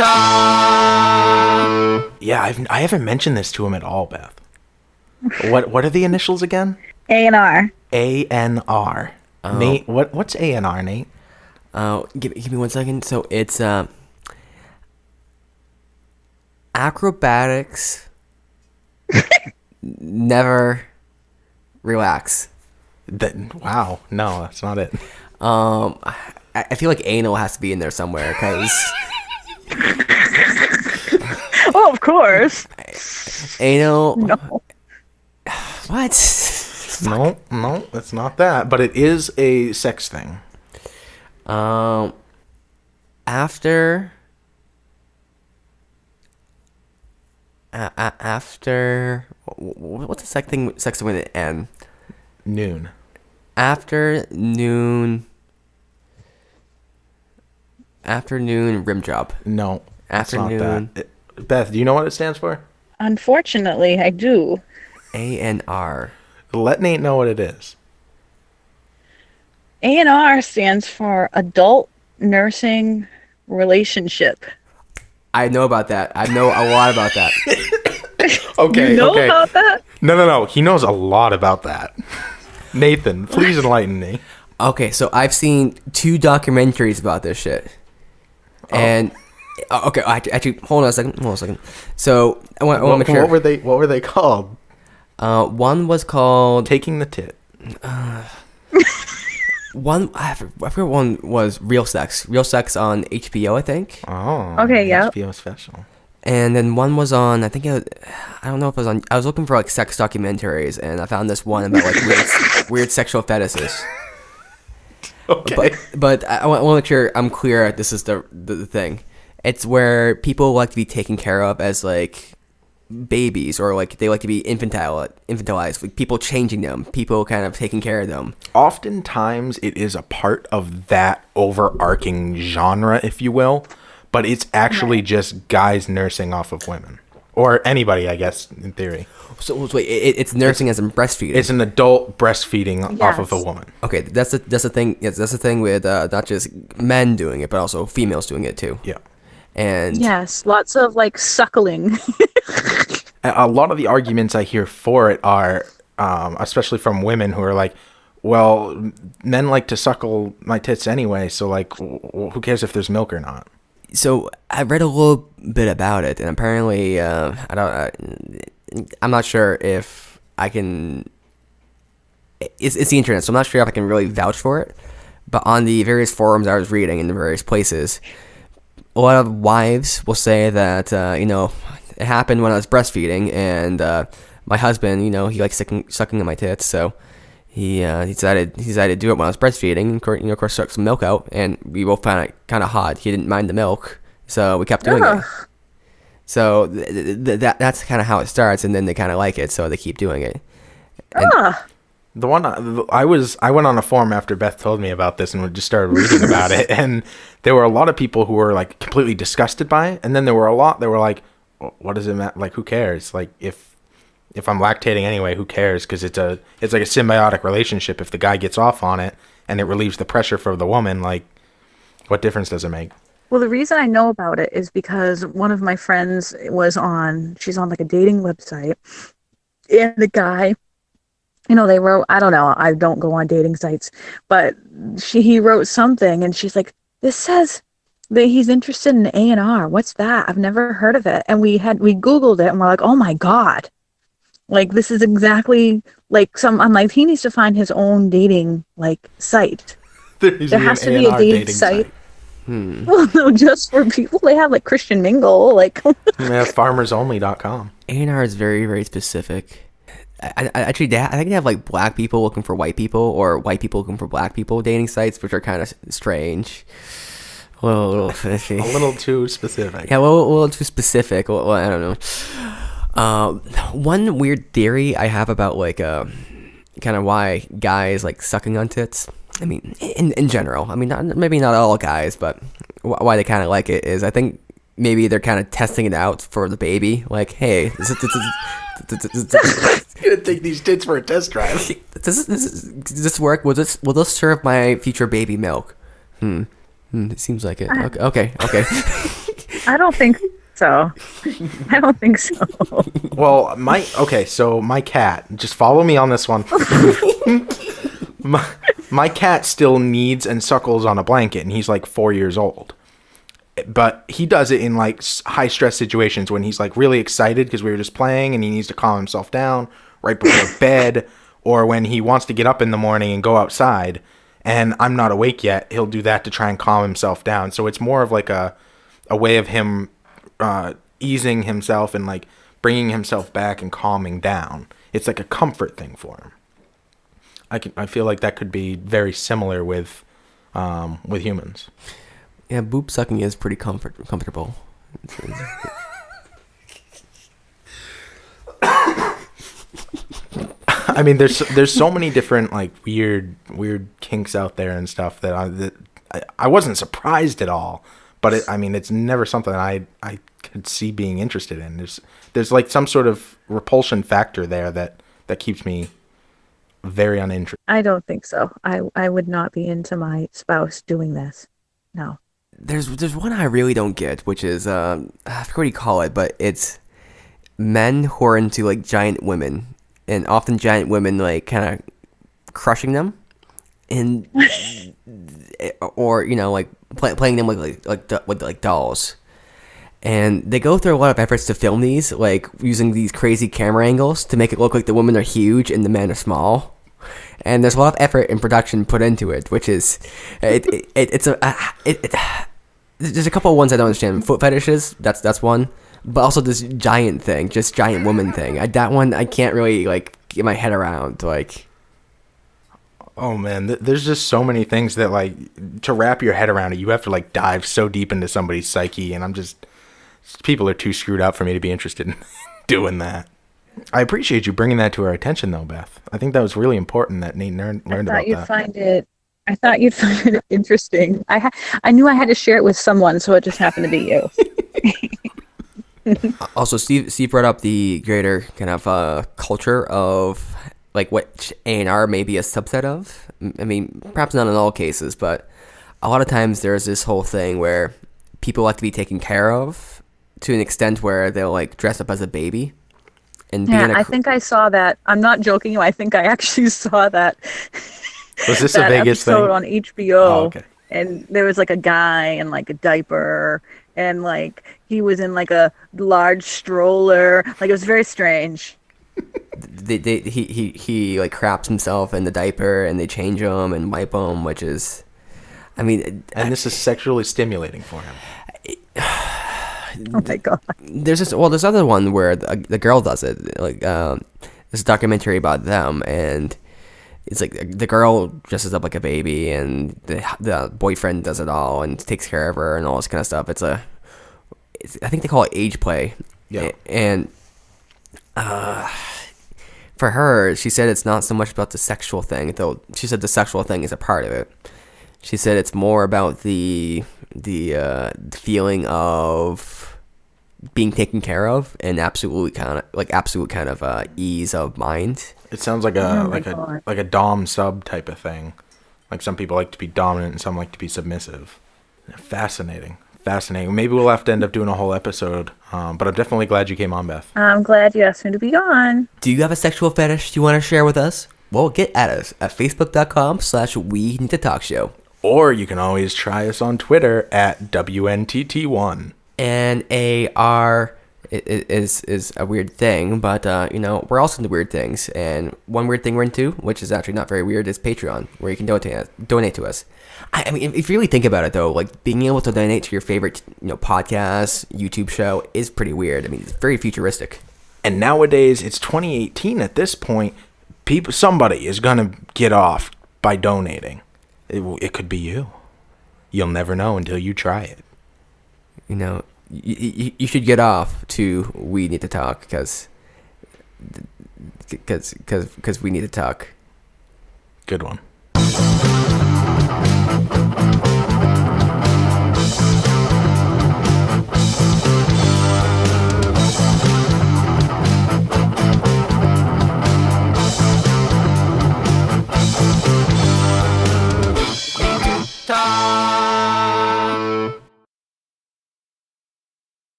Talk. Yeah, I haven't mentioned this to him at all, Beth. What are the initials again? ANR. ANR. Nate, what's ANR, Nate? Give me 1 second. So it's acrobatics. Never relax. Wow, no, that's not it. I feel like anal has to be in there somewhere because Oh, of course. anal. No. What? No, it's not that. But it is a sex thing. After what's the sex thing with an N? Noon. Afternoon rim job. No, Afternoon. it's not that. Beth, do you know what it stands for? Unfortunately, I do. ANR. Let Nate know what it is. ANR stands for Adult Nursing Relationship. I know about that. I know a lot about that. Okay, You know okay. about that? No. He knows a lot about that. Nathan, please enlighten me. Okay, so I've seen 2 documentaries about this shit. And okay, actually, hold on a second. So I want to make sure. What were they called? One was called Taking the Tit. one. I forgot one was Real Sex on HBO, I think. Oh. Okay, yeah. HBO special. And then one was on, I think I don't know if it was on. I was looking for like sex documentaries, and I found this one about like weird sexual fetishes. Okay. But I want to make sure I'm clear. This is the thing. It's where people like to be taken care of as like babies, or like they like to be infantilized. Like people changing them, people kind of taking care of them. Oftentimes, it is a part of that overarching genre, if you will, but it's actually just guys nursing off of women. Or anybody, I guess, in theory. So wait, it's nursing as in breastfeeding. It's an adult breastfeeding off of a woman. Okay, that's the thing. Yes, that's the thing with not just men doing it, but also females doing it too. Yeah. And Yes, lots of like suckling. A lot of the arguments I hear for it are, especially from women who are like, well, men like to suckle my tits anyway, so like, who cares if there's milk or not? so I read a little bit about it, and apparently, I'm not sure if I can. It's the internet, so I'm not sure if I can really vouch for it. But on the various forums I was reading in the various places, a lot of wives will say that it happened when I was breastfeeding, and my husband, he likes sucking on my tits, so he decided to do it when I was breastfeeding. And of course, sucked some milk out, and we both found it kind of hot. He didn't mind the milk, so we kept doing it. So that's kind of how it starts, and then they kind of like it, so they keep doing it. And, The one I went on a forum after Beth told me about this and just started reading about it, and there were a lot of people who were like completely disgusted by it, and then there were a lot that were like, "What does it matter? Like, who cares? Like, if I'm lactating anyway, who cares? Because it's like a symbiotic relationship. If the guy gets off on it and it relieves the pressure for the woman, like, what difference does it make?" Well, the reason I know about it is because one of my friends she's on like a dating website, and the guy, they wrote, I don't know, I don't go on dating sites, but he wrote something, and she's like, this says that he's interested in ANR. What's that? I've never heard of it. And we Googled it, and we're like, oh my God. Like, this is exactly like I'm like, he needs to find his own dating like site. There has to be a dating site. Well, no, just for people. They have like Christian Mingle, like They have farmersonly.com. ANR is very, very specific. I think they have like black people looking for white people, or white people looking for black people dating sites, which are kind of strange. A little fishy. A little too specific. Yeah, a little too specific. Well, I don't know. One weird theory I have about like kind of why guys like sucking on tits. I mean, in general. I mean, maybe not all guys, but why they kind of like it is, I think maybe they're kind of testing it out for the baby. Like, hey, this gonna take these tits for a test drive. Does this work? Will this serve my future baby milk? It seems like it. Okay. I don't think so. I don't think so. Well, so my cat, just follow me on this one. my cat still kneads and suckles on a blanket, and he's like 4 years old. But he does it in like high stress situations when he's like really excited because we were just playing and he needs to calm himself down right before bed, or when he wants to get up in the morning and go outside and I'm not awake yet, he'll do that to try and calm himself down. So it's more of like a way of him easing himself and like bringing himself back and calming down. It's like a comfort thing for him. I feel like that could be very similar with humans. Yeah, boob sucking is pretty comfortable. I mean, there's so many different like weird kinks out there and stuff that I wasn't surprised at all. But it's never something I could see being interested in. There's like some sort of repulsion factor there that keeps me very uninterested. I don't think so. I would not be into my spouse doing this. No. There's one I really don't get, which is I forget what you call it, but it's men who are into like giant women, and often giant women like kind of crushing them, and or like playing them like dolls. And they go through a lot of efforts to film these, like using these crazy camera angles to make it look like the women are huge and the men are small. And there's a lot of effort and production put into it, which is there's a couple of ones I don't understand. Foot fetishes, that's one, but also this giant thing, just giant woman thing. That one I can't really like get my head around. Like, oh man, there's just so many things that like to wrap your head around it. You have to like dive so deep into somebody's psyche, and people are too screwed up for me to be interested in doing that. I appreciate you bringing that to our attention, though, Beth. I think that was really important that Nate learned about that. I thought you'd find it interesting. I knew I had to share it with someone, so it just happened to be you. Also, Steve brought up the greater kind of culture of like what ANR may be a subset of. I mean, perhaps not in all cases, but a lot of times there's this whole thing where people like to be taken care of to an extent where they'll like dress up as a baby. And I think I saw that. I'm not joking you. I think I actually saw that. Was this a Vegas thing? On HBO. Oh, okay. And there was like a guy in like a diaper, and like he was in like a large stroller. Like it was very strange. He like craps himself in the diaper, and they change him and wipe him, which is, I mean, and this is sexually stimulating for him. Oh my god! There's other one where the girl does it. Like this documentary about them, and it's like the girl dresses up like a baby, and the boyfriend does it all and takes care of her and all this kind of stuff. I think they call it age play. Yeah. And for her, she said it's not so much about the sexual thing, though. She said the sexual thing is a part of it. She said it's more about the feeling of being taken care of and absolute kind of ease of mind. It sounds like a dom sub type of thing. Like some people like to be dominant and some like to be submissive. Fascinating. Maybe we'll have to end up doing a whole episode. But I'm definitely glad you came on, Beth. I'm glad you asked me to be on. Do you have a sexual fetish you want to share with us? Well, get at us at facebook.com/We Need to Talk Show. Or you can always try us on Twitter at WNTT1. And AR is a weird thing, but we're also into weird things. And one weird thing we're into, which is actually not very weird, is Patreon, where you can donate to us. I mean, if you really think about it, though, like being able to donate to your favorite podcast, YouTube show is pretty weird. I mean, it's very futuristic. And nowadays, it's 2018 at this point. Somebody is gonna get off by donating. It could be you. You'll never know until you try it. You should get off to We Need to Talk because we need to talk. Good one.